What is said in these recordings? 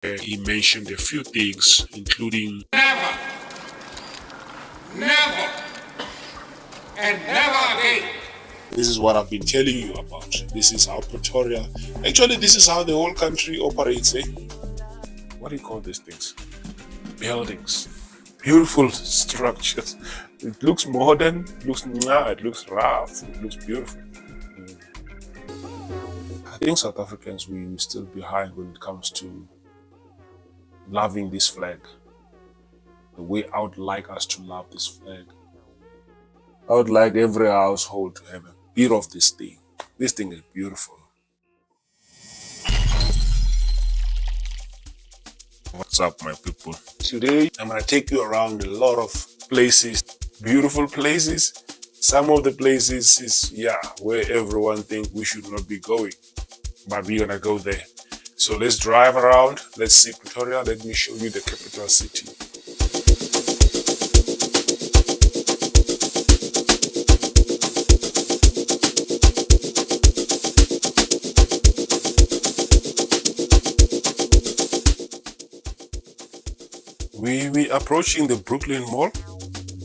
He mentioned a few things, including Never, and never again. this is what I've been telling you about. This is how Pretoria, actually, this is how the whole country operates. What do you call these things? Buildings, beautiful structures. It looks modern, it looks rough, it looks beautiful. I think South Africans, we're still behind when it comes to loving this flag. The way I would like us to love this flag. I would like every household to have a bit of this thing. This thing is beautiful. What's up, my people? Today, I'm going to take you around a lot of places, beautiful places. Some of the places is, where everyone thinks we should not be going, but we're going to go there. So let's drive around. Let's see Pretoria. Let me show you the capital city. We approaching the Brooklyn Mall,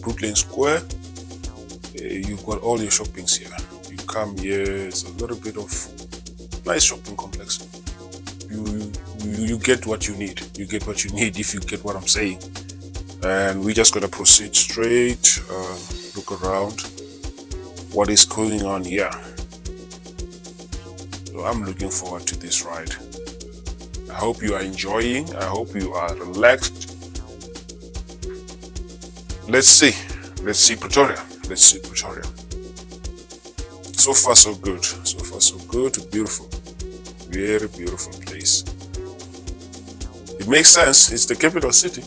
Brooklyn Square. You've got all your shoppings here. You come here, it's a little bit of nice shopping complex. You get what you need. You get what you need if you get what I'm saying. And we're just gonna proceed straight, look around what is going on here. So I'm looking forward to this ride. I hope you are enjoying. I hope you are relaxed. Let's see Pretoria. Let's see Pretoria. So far so good. So far so good. Beautiful. Very beautiful place. It makes sense. It's the capital city.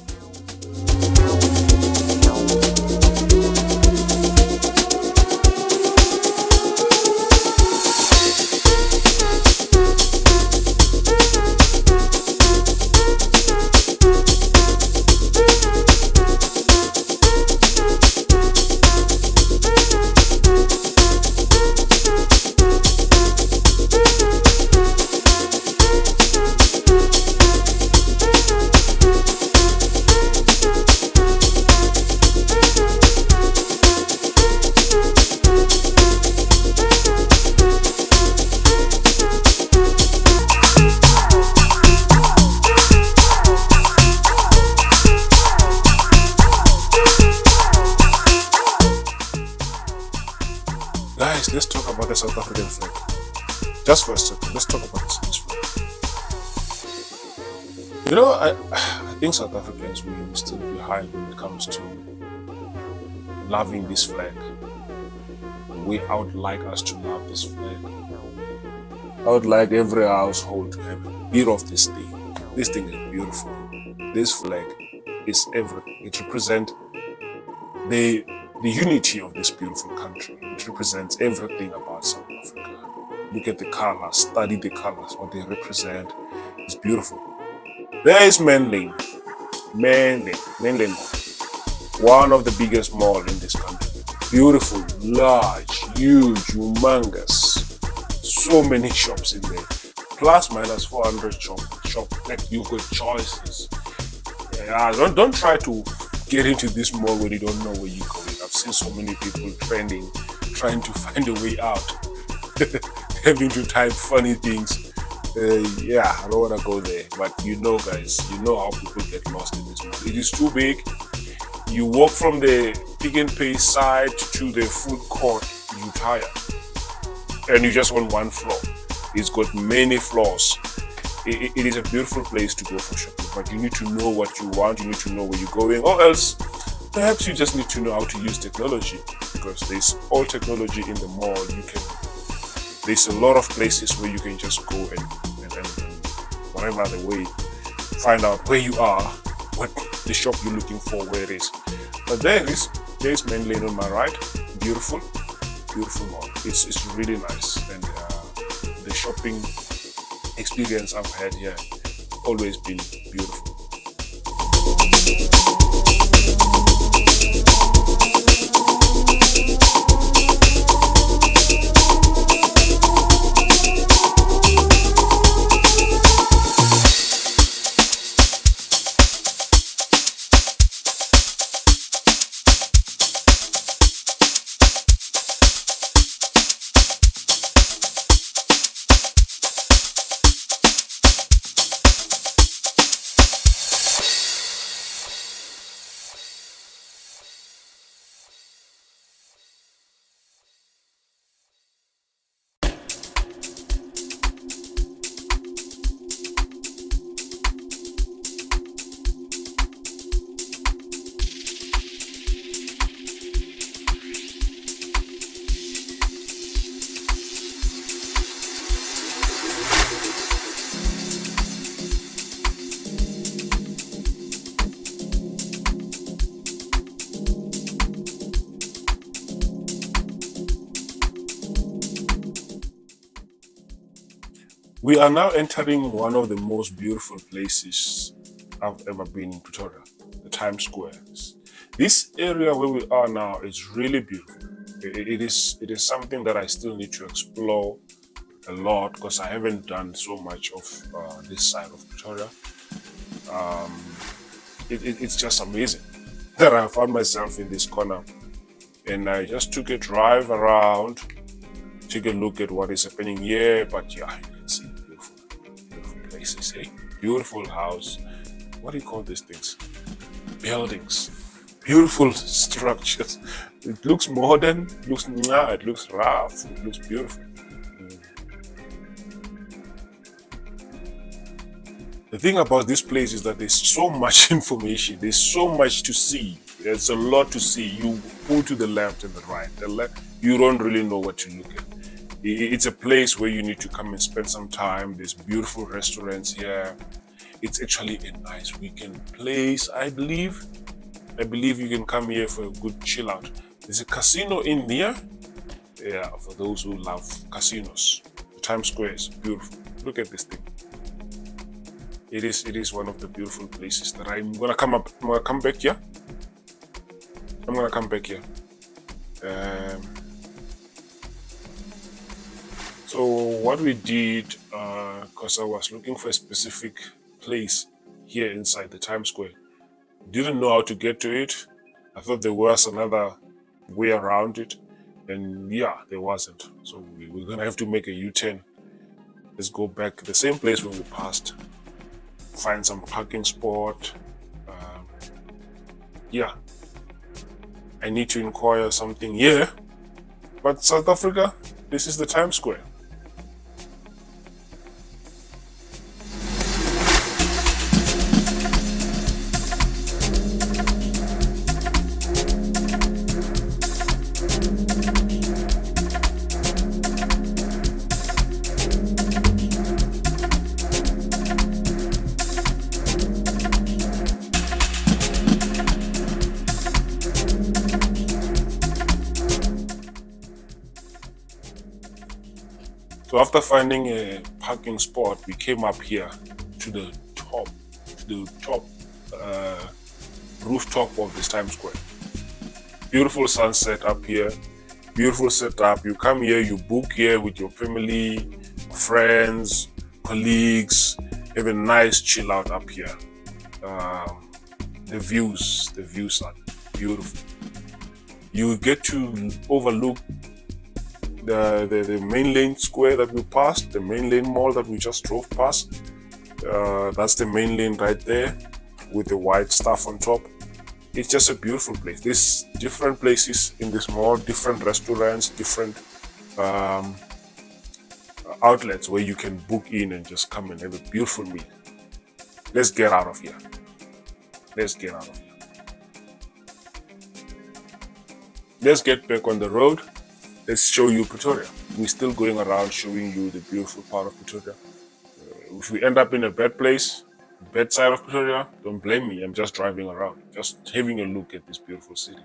Guys, let's talk about the South African flag. Just for a second, let's talk about this flag. You know, I think South Africans, we're still behind when it comes to loving this flag. The way I would like us to love this flag. I would like every household to have a bit of this thing. This thing is beautiful. This flag is everything. It represents the unity of this beautiful country. It represents everything about South Africa. Look at the colors, study the colors, what they represent. It's beautiful. There is Menlyn Mall. One of the biggest malls in this country. Beautiful, large, huge, humongous. So many shops in there. Plus minus 400 shop. Like you've got choices. Yeah, don't try to get into this mall when you don't know where you're going. I've seen so many people trending, trying to find a way out, having to type funny things. I don't want to go there. But you know, guys, you know how people get lost in this mall. It is too big. You walk from the Pick and Pay side to the food court, you're tired. And you just on one floor. It's got many floors. It is a beautiful place to go for shopping, but you need to know what you want, you need to know where you're going, or else perhaps you just need to know how to use technology, because there's all technology in the mall. There's a lot of places where you can just go and whatever the way, find out where you are, what the shop you're looking for, where it is. But there's Menlyn on my right. Beautiful mall. It's really nice, and the shopping experience I've had here always been beautiful. We are now entering one of the most beautiful places I've ever been in Pretoria, the Times Square. This area where we are now is really beautiful. It is something that I still need to explore a lot because I haven't done so much of this side of Pretoria. It's just amazing that I found myself in this corner, and I just took a drive around, take a look at what is happening here. But yeah, you can see beautiful places, eh? Beautiful house. What do you call these things? Buildings. Beautiful structures. It looks modern. It looks rough. It looks beautiful. The thing about this place is that there's so much information. There's so much to see. There's a lot to see. You go to the left and the right. You don't really know what to look at. It's a place where you need to come and spend some time. There's beautiful restaurants here. It's actually a nice weekend place, I believe. I believe you can come here for a good chill out. There's a casino in there. Yeah, for those who love casinos. The Times Square is beautiful. Look at this thing. It is one of the beautiful places that I'm gonna come back here. I'm gonna come back here. So what we did, because I was looking for a specific place here inside the Times Square, didn't know how to get to it. I thought there was another way around it, and yeah, there wasn't. So we're gonna have to make a U-turn. Let's go back the same place where we passed. Find some parking spot. Yeah, I need to inquire something here. But South Africa, this is the Times Square. So after finding a parking spot, we came up here to the top rooftop of this Times Square. Beautiful sunset up here, beautiful setup. You come here, you book here with your family, friends, colleagues, have a nice chill out up here. The views are beautiful. You get to overlook the main lane square that we passed, the main lane mall that we just drove past. That's the main lane right there with the white stuff on top. It's just a beautiful place. There's different places in this mall, different restaurants, different outlets where you can book in and just come and have a beautiful meal. Let's get out of here. Let's get back on the road. Let's show you Pretoria. We're still going around showing you the beautiful part of Pretoria. If we end up in a bad place, bad side of Pretoria, don't blame me. I'm just driving around, just having a look at this beautiful city.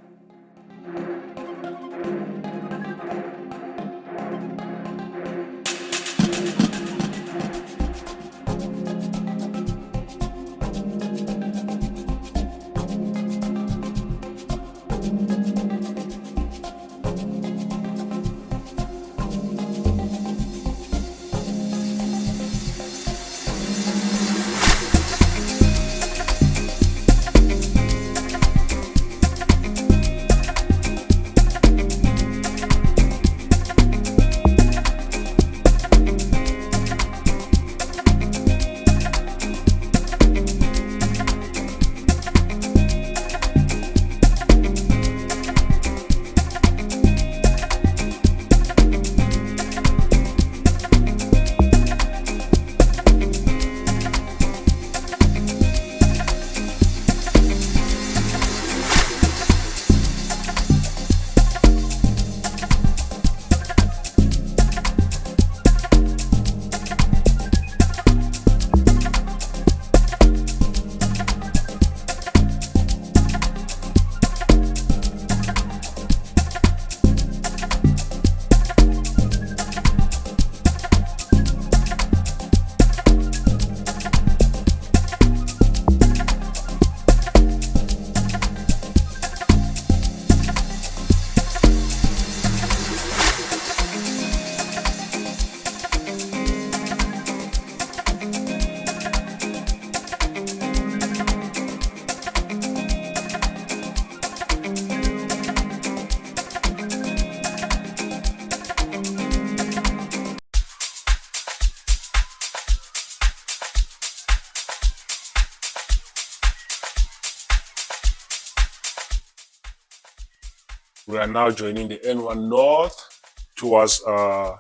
We are now joining the N1 North towards all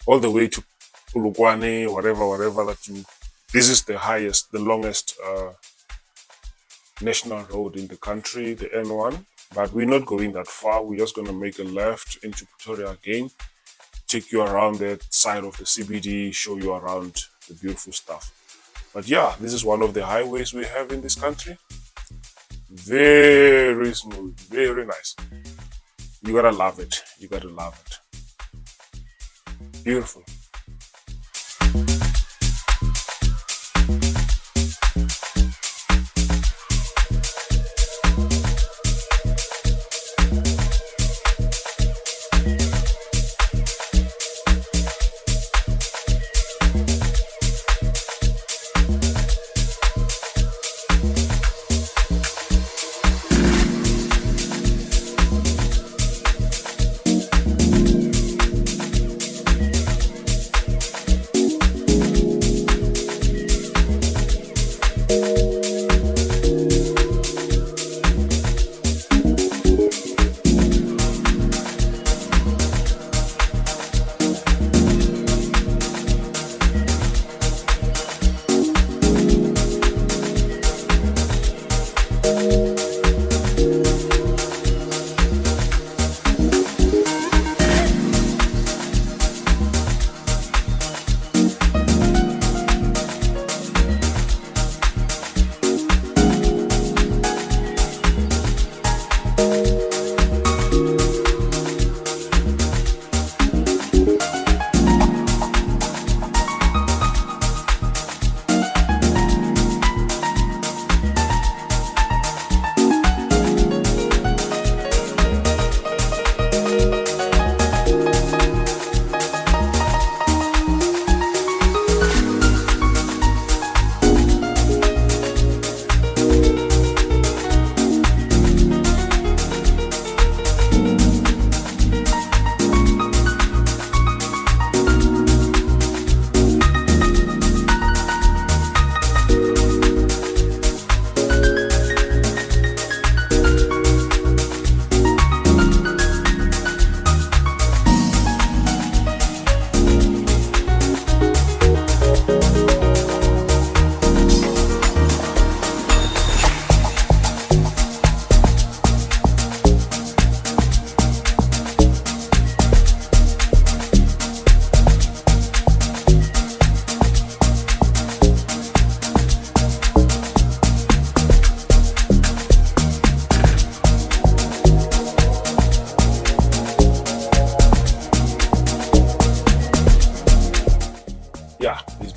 the way to Polokwane, whatever that you. This is the longest national road in the country, the N1. But we're not going that far. We're just going to make a left into Pretoria again, take you around that side of the CBD, show you around the beautiful stuff. But yeah, this is one of the highways we have in this country. Very smooth, very nice. You gotta love it. You gotta love it. Beautiful.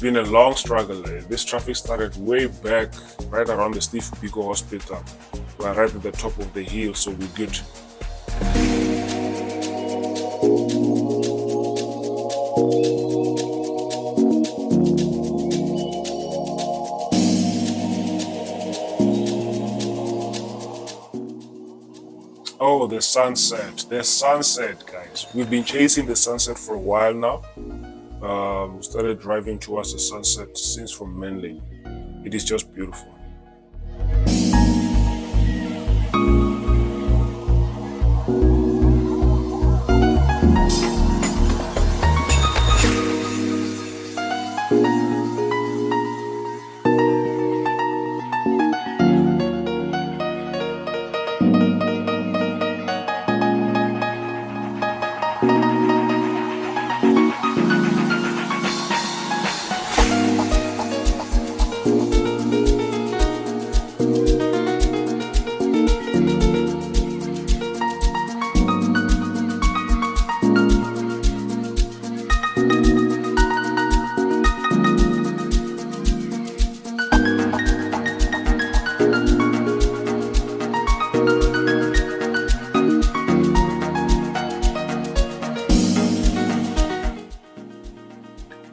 Been a long struggle. This traffic started way back, right around the Steve Biko Hospital. We're right at the top of the hill, so we're good. Oh, the sunset. The sunset, guys. We've been chasing the sunset for a while now. We started driving towards the sunset since from Menlyn. It is just beautiful.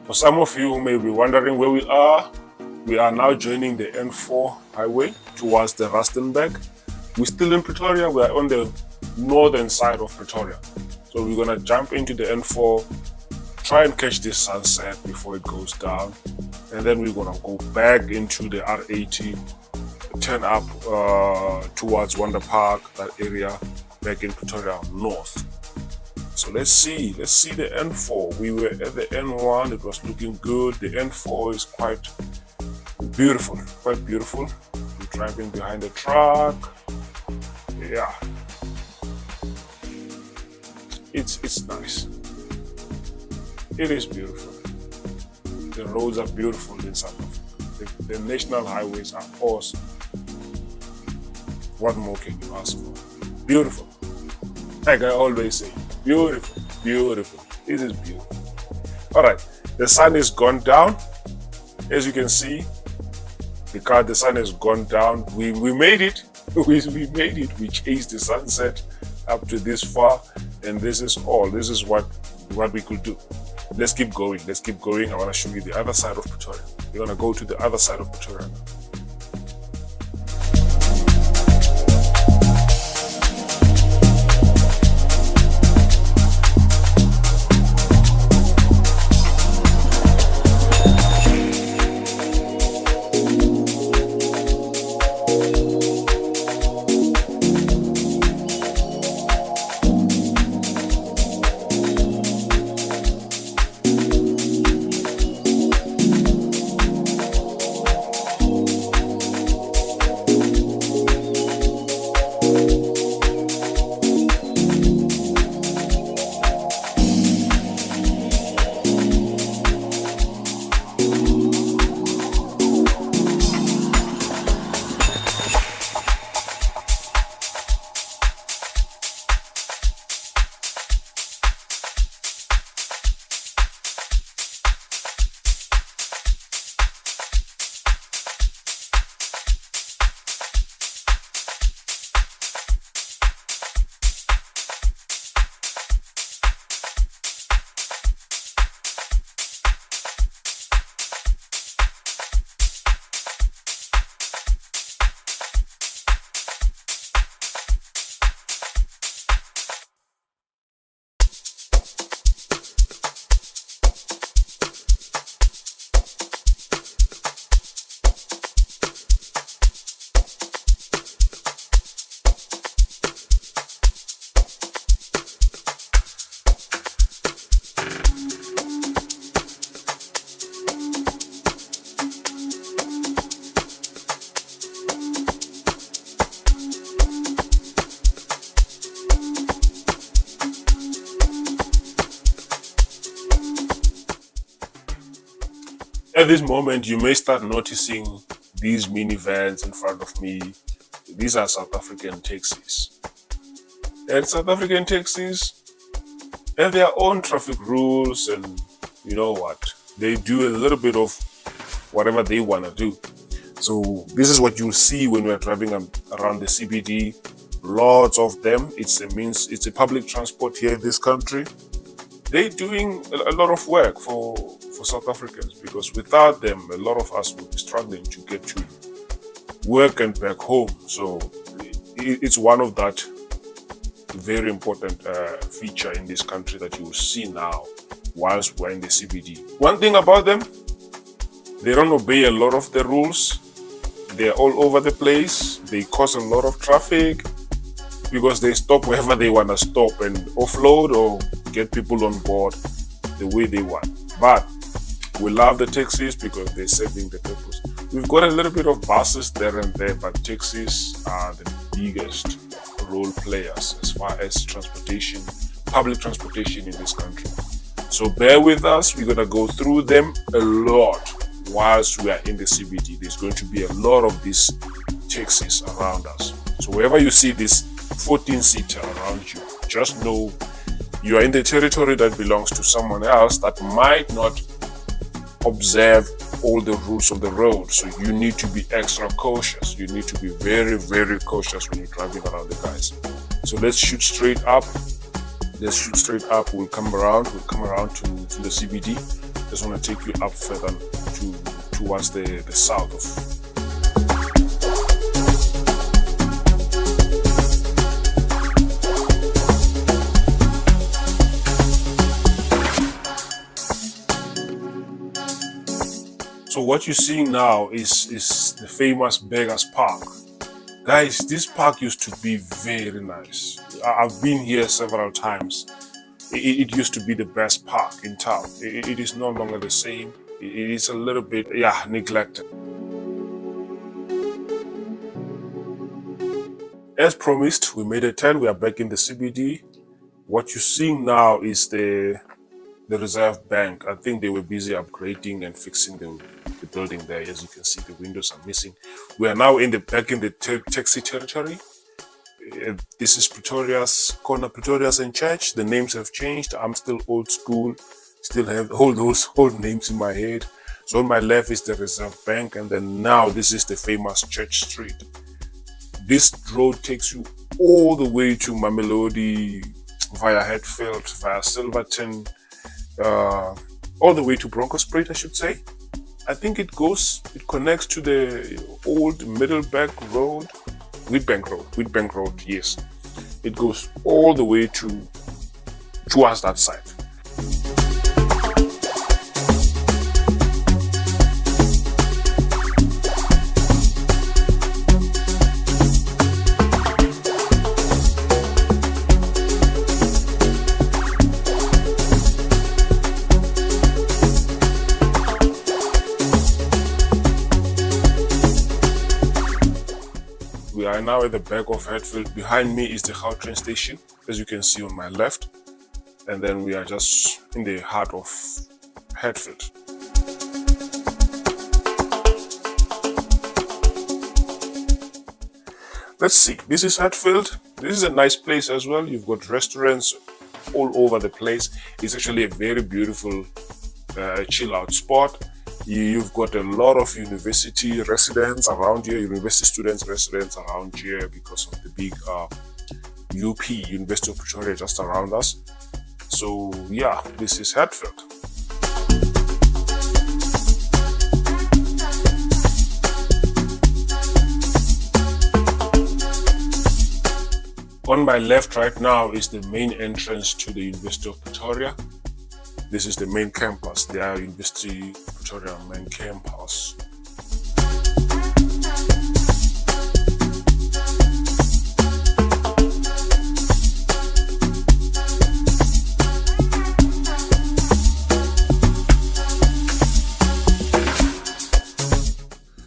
For some of you who may be wondering where we are now joining the N4 highway towards the Rustenburg. We're still in Pretoria. We are on the northern side of Pretoria. So we're gonna jump into the N4, try and catch this sunset before it goes down. And then we're gonna go back into the R80, turn up towards Wonder Park, that area, back in Pretoria North. So let's see the N4. We were at the N1, it was looking good. The N4 is quite beautiful. I'm driving behind a truck. Yeah, it's nice. It is beautiful. The roads are beautiful in South Africa. The national highways are awesome. What more can you ask for? Beautiful. Like I always say, beautiful. It is beautiful. All right, the sun is gone down. As you can see, the sun has gone down. We made it. We made it. We chased the sunset up to this far, and this is all. This is what we could do. Let's keep going. I want to show you the other side of Pretoria. We're gonna go to the other side of Pretoria now. At this moment, you may start noticing these minivans in front of me. These are South African taxis. And South African taxis have their own traffic rules, and you know what? They do a little bit of whatever they want to do. So this is what you'll see when we're driving around the CBD. Lots of them. It's a public transport here in this country. They're doing a lot of work for South Africans, because without them, a lot of us would be struggling to get to work and back home. So it's one of that very important feature in this country that you will see now whilst we're in the CBD. One thing about them, they don't obey a lot of the rules. They're all over the place. They cause a lot of traffic because they stop wherever they want to stop and offload or get people on board the way they want. But we love the taxis because they're serving the purpose. We've got a little bit of buses there and there, but taxis are the biggest role players as far as transportation, public transportation in this country. So bear with us. We're going to go through them a lot whilst we are in the CBD. There's going to be a lot of these taxis around us. So wherever you see this 14-seater around you, just know you are in the territory that belongs to someone else that might not observe all the rules of the road. So you need to be extra cautious. You need to be very, very cautious when you're driving around the guys. So let's shoot straight up. We'll come around to the CBD. Just want to take you up further towards the south of. So what you're seeing now is the famous Beggars Park. Guys, this park used to be very nice. I've been here several times. It used to be the best park in town. It is no longer the same. It is a little bit, yeah, neglected. As promised, we made a turn. We are back in the CBD. What you're seeing now is the Reserve Bank. I think they were busy upgrading and fixing the building there. As you can see, the windows are missing. We are now back in the taxi territory. This is Pretoria's corner, Pretoria's in church. The names have changed. I'm still old school, still have all those old names in my head. So on my left is the Reserve Bank, and then now this is the famous Church Street. This road takes you all the way to Mamelodi, via Hatfield, via Silverton, all the way to Bronkhorstspruit, I should say. I think it connects to the old Middlebank Road, Wheatbank Road, yes. It goes all the way towards that side. We are now at the back of Hatfield. Behind me is the Gautrain station, as you can see on my left. And then we are just in the heart of Hatfield. Let's see, this is Hatfield. This is a nice place as well. You've got restaurants all over the place. It's actually a very beautiful chill out spot. You've got a lot of university residents around here, university students, residents around here because of the big UP, University of Pretoria, just around us. So yeah, this is Hatfield. On my left right now is the main entrance to the University of Pretoria. This is the main campus, the University of Pretoria main campus.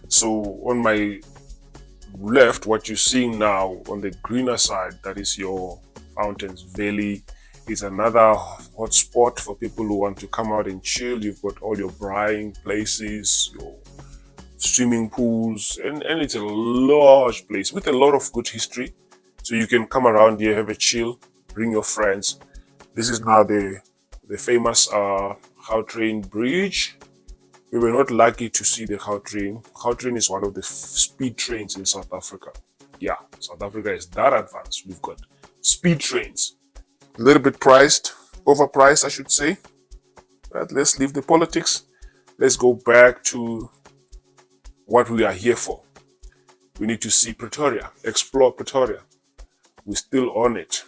So on my left, what you're seeing now on the greener side, that is your Fountains Valley. It's another hot spot for people who want to come out and chill. You've got all your brine places, your swimming pools, and it's a large place with a lot of good history. So you can come around here, have a chill, bring your friends. This is now the famous Gautrain Bridge. We were not lucky to see the Gautrain. Gautrain is one of the speed trains in South Africa. Yeah, South Africa is that advanced. We've got speed trains. A little bit overpriced, I should say. But let's leave the politics. Let's go back to what we are here for. We need to see Pretoria, explore Pretoria. We're still on it.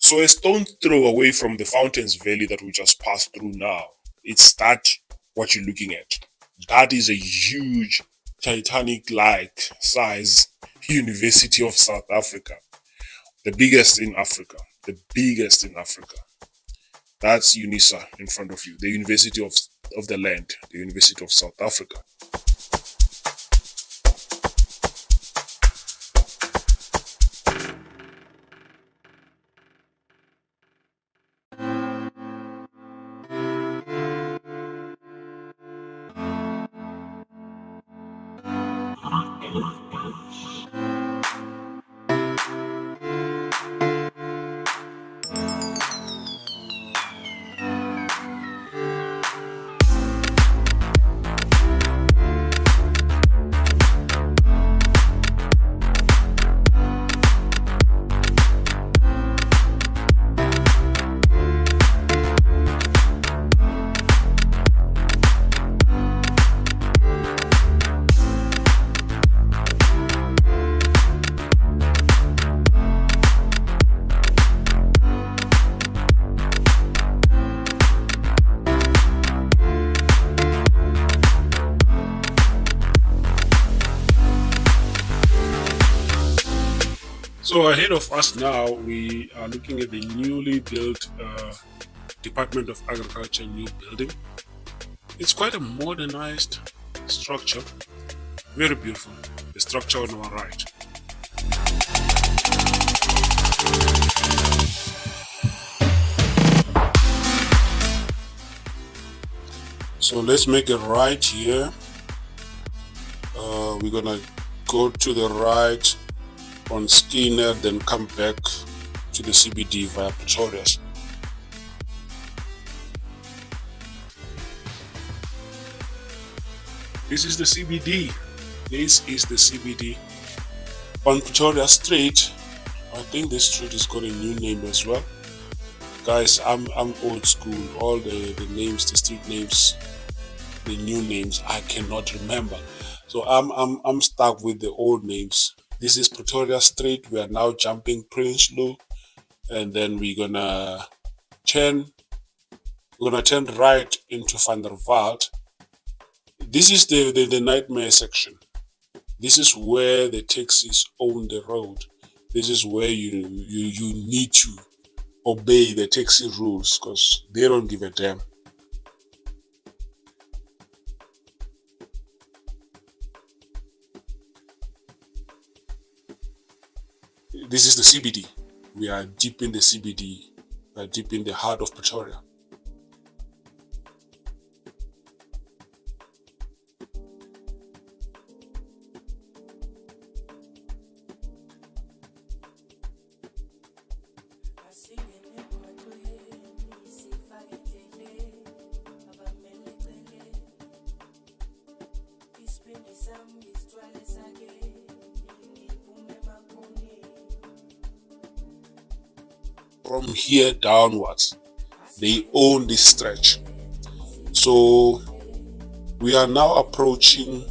So a stone throw away from the Fountains Valley that we just passed through now, it's that what you're looking at. That is a huge Titanic-like size University of South Africa. The biggest in Africa. The biggest in Africa. That's UNISA in front of you. The University of the land. The University of South Africa. So ahead of us now, we are looking at the newly built Department of Agriculture new building. It's quite a modernized structure, very beautiful. The structure on our right. So let's make a right here. We're gonna go to the right on Skinner, then come back to the CBD via Pretoria. This is the CBD. This is the CBD. On Pretoria Street, I think this street has got a new name as well. Guys, I'm old school. All the names, the street names, the new names, I cannot remember. So I'm stuck with the old names. This is Pretoria Street. We are now jumping Prinsloo, and then we're gonna turn right into Van der Walt. This is the nightmare section. This is where the taxis own the road. This is where you need to obey the taxi rules because they don't give a damn. This is the CBD. We are deep in the CBD. We are deep in the heart of Pretoria. From here downwards, they own this stretch. So we are now approaching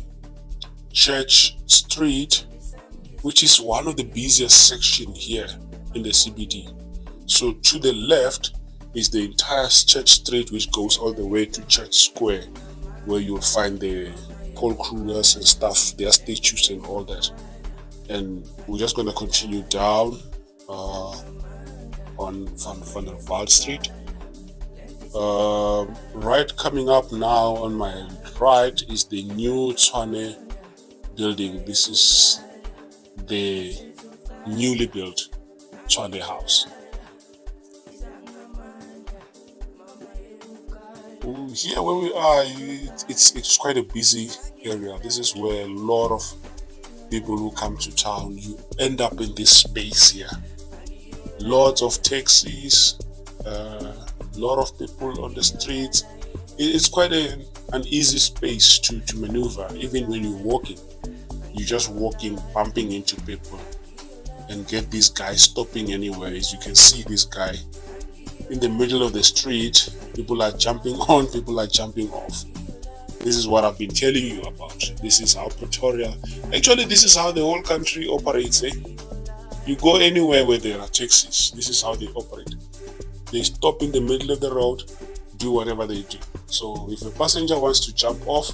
Church Street, which is one of the busiest sections here in the CBD. So to the left is the entire Church Street, which goes all the way to Church Square, where you'll find the Paul Krugers and stuff, their statues and all that. And we're just going to continue down on Van der Walt Street. Right coming up now on my right is the new Tshwane building. This is the newly built Tshwane house. Here where we are, it's quite a busy area. This is where a lot of people who come to town, you end up in this space here. Lots of taxis, lot of people on the streets. It's quite an easy space to maneuver. Even when you're walking, you're just walking, bumping into people, and get this guy stopping anywhere. As you can see, this guy in the middle of the street. People are jumping on, people are jumping off. This is what I've been telling you about. This is how Pretoria, actually this is how the whole country operates. You go anywhere where there are taxis, this is how they operate. They stop in the middle of the road, do whatever they do. So if a passenger wants to jump off,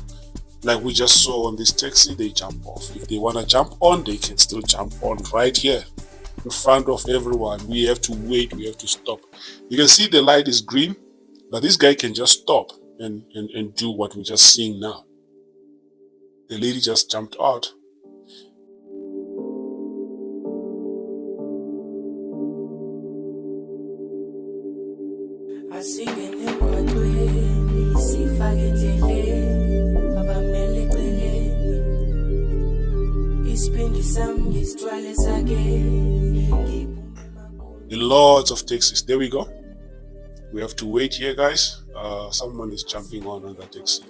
like we just saw on this taxi, they jump off. If they want to jump on, they can still jump on right here in front of everyone. We have to wait, we have to stop. You can see the light is green, but this guy can just stop and do what we're just seeing now. The lady just jumped out. The lots of taxis. There we go. We have to wait here, guys. Someone is jumping on that taxi.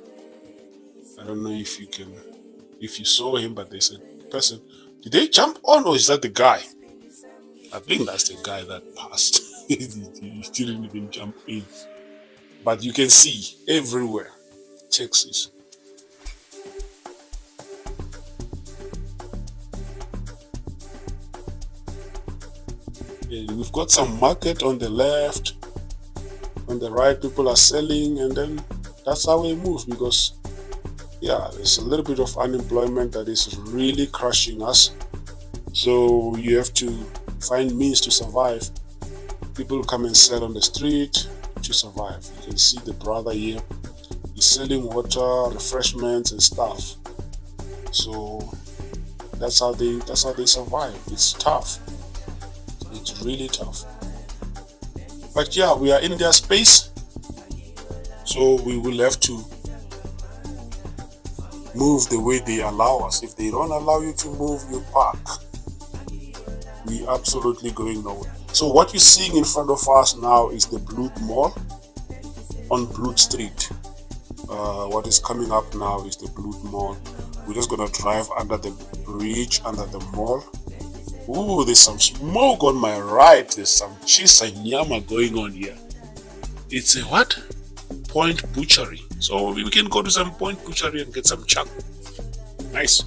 I don't know if you saw him, but there's a person. Did they jump on, or is that the guy? I think that's the guy that passed. He didn't even jump in. But you can see everywhere taxis. We've got some market on the left. On the right, people are selling, and then that's how we move, because there's a little bit of unemployment that is really crushing us. So you have to find means to survive. People come and sell on the street to survive. You can see the brother here. He's selling water, refreshments, and stuff. So that's how they survive. It's tough. It's really tough. But yeah, we are in their space, so we will have to move the way they allow us. If they don't allow you to move, you park. We absolutely going nowhere. So what you're seeing in front of us now is the Blood Mall on Blood Street. What is coming up now is the Blood Mall. We're just gonna drive under the bridge, under the mall. Ooh, there's some smoke on my right. There's some cheese and nyama going on here. It's a what? Point Butchery. So we can go to some Point Butchery and get some chuck. Nice.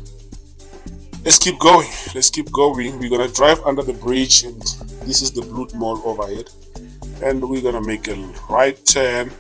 Let's keep going. Let's keep going. We're gonna drive under the bridge, and this is the Blood Mall overhead. And we're gonna make a right turn.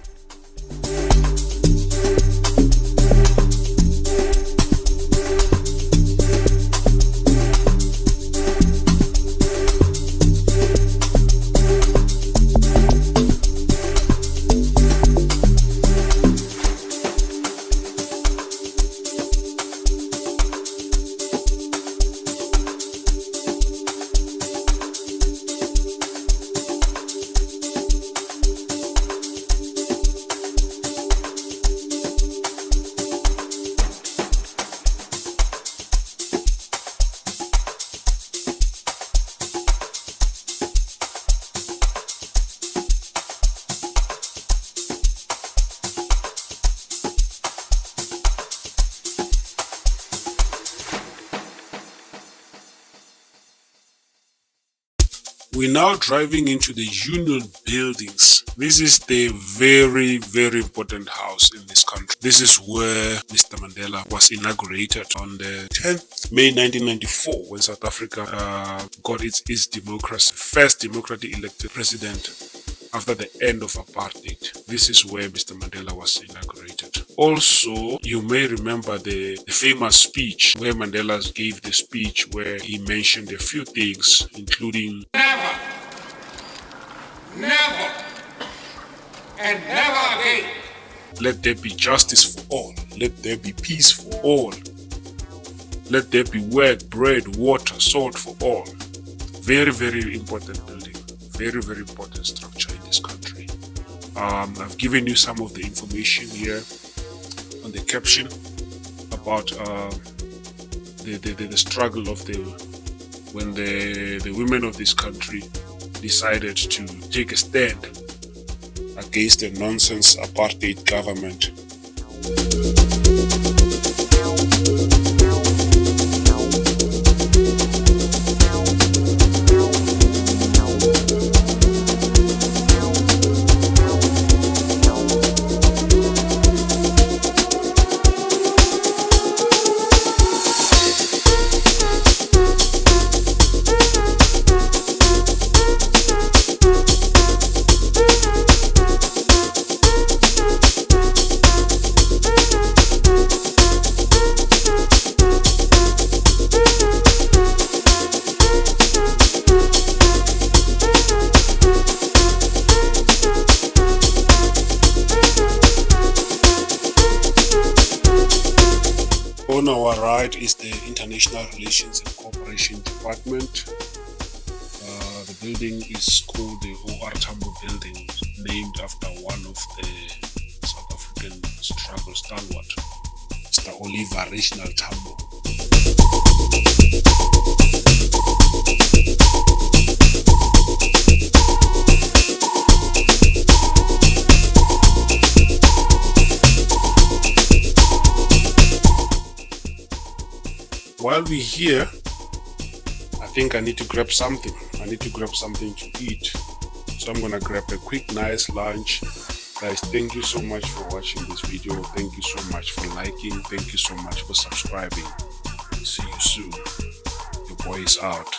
We're now driving into the Union Buildings. This is the very, very important house in this country. This is where Mr. Mandela was inaugurated on the 10th May 1994 when South Africa got its democracy. First democratically elected president after the end of apartheid. This is where Mr. Mandela was inaugurated. Also, you may remember the famous speech where Mandela gave the speech where he mentioned a few things, including Never, and never again. Let there be justice for all. Let there be peace for all. Let there be work, bread, water, salt for all. Very, very important building. Very, very important structure in this country. I've given you some of the information here on the caption about the struggle of when the women of this country decided to take a stand against the nonsense apartheid government. On our right is the International Relations and Cooperation Department. The building is called the O.R. Tambo Building, named after one of the South African struggle stalwart, Mr. Oliver Reginald Tambo. While we're here, I think I need to grab something. I need to grab something to eat. So I'm gonna grab a quick, nice lunch. Guys, thank you so much for watching this video. Thank you so much for liking. Thank you so much for subscribing. See you soon. Your boy is out.